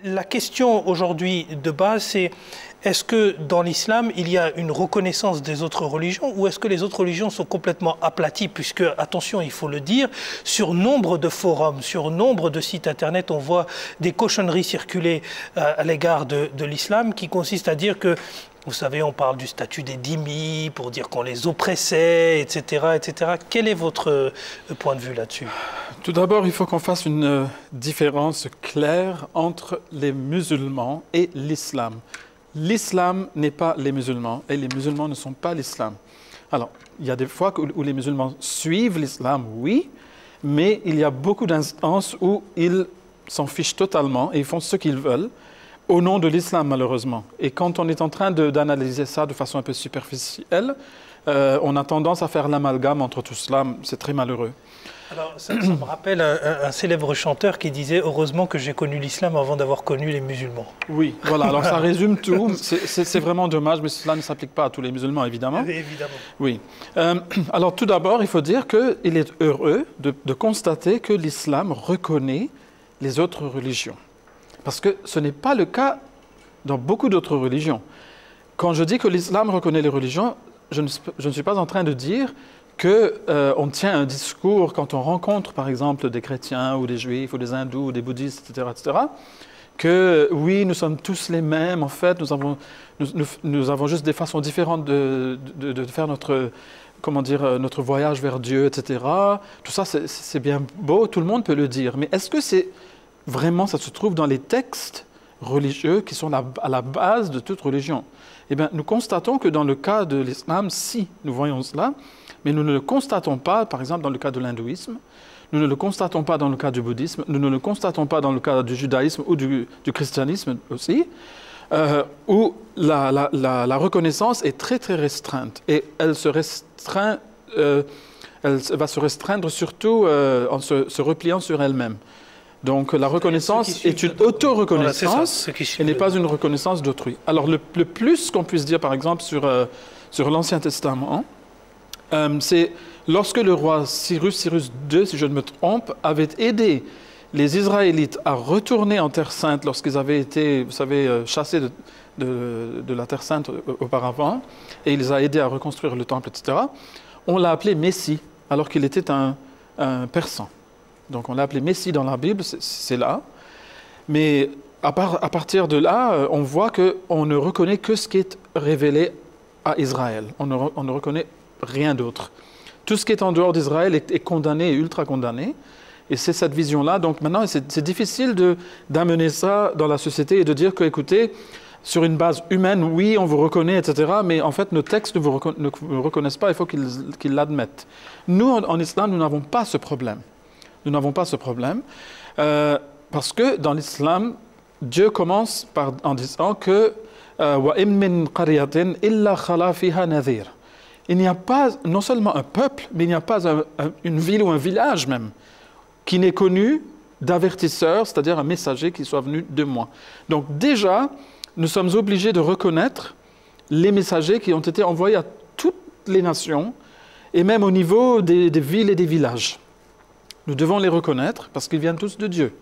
la question aujourd'hui de base, c'est est-ce que dans l'islam, il y a une reconnaissance des autres religions ou est-ce que les autres religions sont complètement aplaties? Puisque, attention, il faut le dire, sur nombre de forums, sur nombre de sites internet, on voit des cochonneries circuler à l'égard de l'islam qui consistent à dire que, vous savez, on parle du statut des dhimmis pour dire qu'on les oppressait, etc., etc. Quel est votre point de vue là-dessus? Tout d'abord, il faut qu'on fasse une différence claire entre les musulmans et l'islam. L'islam n'est pas les musulmans et les musulmans ne sont pas l'islam. Alors, il y a des fois où les musulmans suivent l'islam, oui, mais il y a beaucoup d'instances où ils s'en fichent totalement et ils font ce qu'ils veulent au nom de l'islam, malheureusement. Et quand on est en train d'analyser ça de façon un peu superficielle, on a tendance à faire l'amalgame entre tout cela. C'est très malheureux. Alors, ça me rappelle un célèbre chanteur qui disait « Heureusement que j'ai connu l'islam avant d'avoir connu les musulmans ». Oui, voilà. Alors, ça résume tout. C'est vraiment dommage, mais cela ne s'applique pas à tous les musulmans, évidemment. Évidemment. Oui. Alors, tout d'abord, il faut dire qu'il est heureux de constater que l'islam reconnaît les autres religions. Parce que ce n'est pas le cas dans beaucoup d'autres religions. Quand je dis que l'islam reconnaît les religions, je ne suis pas en train de dire qu'on tient un discours quand on rencontre, par exemple, des chrétiens ou des juifs ou des hindous ou des bouddhistes, etc., que oui, nous sommes tous les mêmes, en fait, nous avons juste des façons différentes de faire notre voyage vers Dieu, etc. Tout ça, c'est bien beau, tout le monde peut le dire. Mais est-ce que c'est vraiment, ça se trouve dans les textes religieux qui sont à la base de toute religion? Eh bien, nous constatons que dans le cas de l'islam, si nous voyons cela, mais nous ne le constatons pas, par exemple, dans le cas de l'hindouisme, nous ne le constatons pas dans le cas du bouddhisme, nous ne le constatons pas dans le cas du judaïsme ou du christianisme aussi, où la reconnaissance est très, très restreinte. Et elle va se restreindre surtout en se repliant sur elle-même. Donc la reconnaissance est une auto-reconnaissance et n'est pas une reconnaissance d'autrui. Alors le plus qu'on puisse dire, par exemple, sur l'Ancien Testament, c'est lorsque le roi Cyrus II, si je ne me trompe, avait aidé les Israélites à retourner en Terre Sainte lorsqu'ils avaient été, vous savez, chassés de la Terre Sainte auparavant, et il les a aidés à reconstruire le temple, etc., on l'a appelé Messie, alors qu'il était un Persan. Donc on l'a appelé Messie dans la Bible, c'est là. Mais à partir de là, on voit qu'on ne reconnaît que ce qui est révélé à Israël. On ne reconnaît rien d'autre. Tout ce qui est en dehors d'Israël est condamné et ultra condamné. Et c'est cette vision-là. Donc maintenant, c'est difficile d'amener ça dans la société et de dire que, écoutez, sur une base humaine, oui, on vous reconnaît, etc. Mais en fait, nos textes ne vous reconnaissent pas, il faut qu'ils l'admettent. Nous, en islam, nous n'avons pas ce problème. Nous n'avons pas ce problème parce que dans l'islam, Dieu commence en disant que وَإِن مِّن قَرْيَةٍ إِلَّا خَلَا فِيهَا نَذِيرٌ. Il n'y a pas non seulement un peuple, mais il n'y a pas une ville ou un village même qui n'est connu d'avertisseur, c'est-à-dire un messager qui soit venu de moi. Donc déjà, nous sommes obligés de reconnaître les messagers qui ont été envoyés à toutes les nations et même au niveau des villes et des villages. Nous devons les reconnaître parce qu'ils viennent tous de Dieu.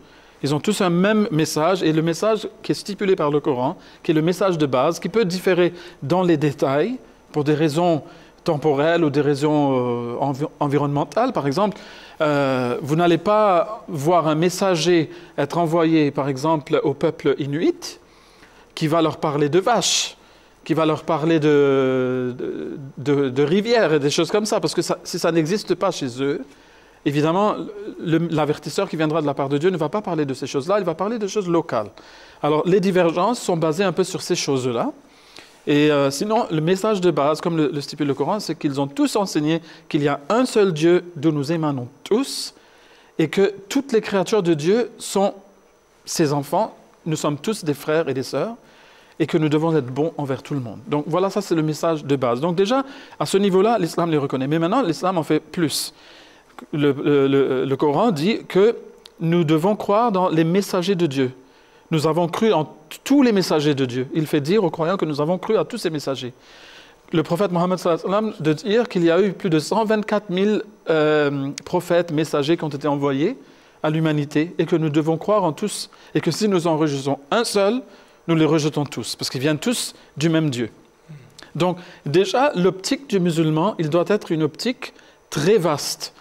Ils ont tous un même message et le message qui est stipulé par le Coran, qui est le message de base, qui peut différer dans les détails pour des raisons temporelles ou des raisons environnementales. Par exemple, vous n'allez pas voir un messager être envoyé, par exemple, au peuple inuit qui va leur parler de vaches, qui va leur parler de rivières et des choses comme ça, parce que si ça n'existe pas chez eux, évidemment, l'avertisseur qui viendra de la part de Dieu ne va pas parler de ces choses-là, il va parler de choses locales. Alors, les divergences sont basées un peu sur ces choses-là. Et sinon, le message de base, comme le stipule le Coran, c'est qu'ils ont tous enseigné qu'il y a un seul Dieu d'où nous émanons tous et que toutes les créatures de Dieu sont ses enfants. Nous sommes tous des frères et des sœurs et que nous devons être bons envers tout le monde. Donc voilà, ça c'est le message de base. Donc déjà, à ce niveau-là, l'islam les reconnaît. Mais maintenant, l'islam en fait plus. Le Coran dit que nous devons croire dans les messagers de Dieu. Nous avons cru en tous les messagers de Dieu. Il fait dire aux croyants que nous avons cru à tous ces messagers. Le prophète Mohammed sallallahu alayhi wa sallam de dire qu'il y a eu plus de 124 000 prophètes messagers qui ont été envoyés à l'humanité et que nous devons croire en tous et que si nous en rejetons un seul, nous les rejetons tous parce qu'ils viennent tous du même Dieu. Donc déjà, l'optique du musulman, il doit être une optique très vaste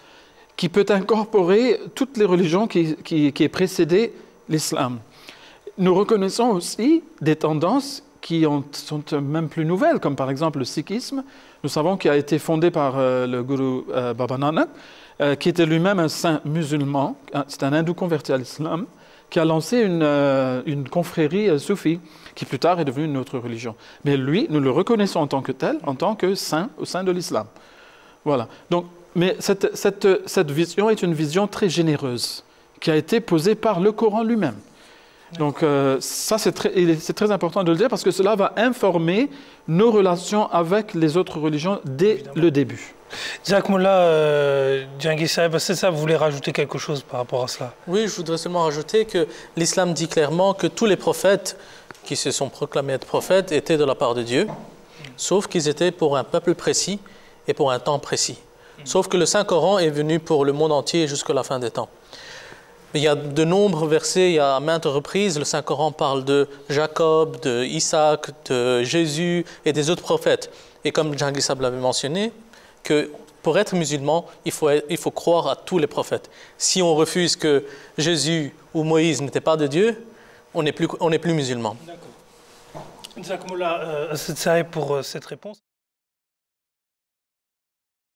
qui peut incorporer toutes les religions qui aient précédé l'islam. Nous reconnaissons aussi des tendances qui sont même plus nouvelles, comme par exemple le sikhisme. Nous savons qu'il a été fondé par le gourou Baba Nanak, qui était lui-même un saint musulman, c'est un hindou converti à l'islam, qui a lancé une confrérie soufie, qui plus tard est devenue une autre religion. Mais lui, nous le reconnaissons en tant que tel, en tant que saint au sein de l'islam. Voilà. Donc, mais cette vision est une vision très généreuse, qui a été posée par le Coran lui-même. Donc ça, c'est très important de le dire parce que cela va informer nos relations avec les autres religions dès le début. Jazakumullah, Djangui Saheb, c'est ça, vous voulez rajouter quelque chose par rapport à cela? Oui, je voudrais seulement rajouter que l'islam dit clairement que tous les prophètes qui se sont proclamés être prophètes étaient de la part de Dieu, sauf qu'ils étaient pour un peuple précis et pour un temps précis. Sauf que le Saint-Coran est venu pour le monde entier jusqu'à la fin des temps. Il y a de nombreux versets, il y a à maintes reprises, le Saint-Coran parle de Jacob, de Isaac, de Jésus et des autres prophètes. Et comme Djangui Saheb l'avait mentionné, que pour être musulman, il faut croire à tous les prophètes. Si on refuse que Jésus ou Moïse n'étaient pas de Dieu, on n'est plus musulman. D'accord. Jazakumullah, pour cette réponse.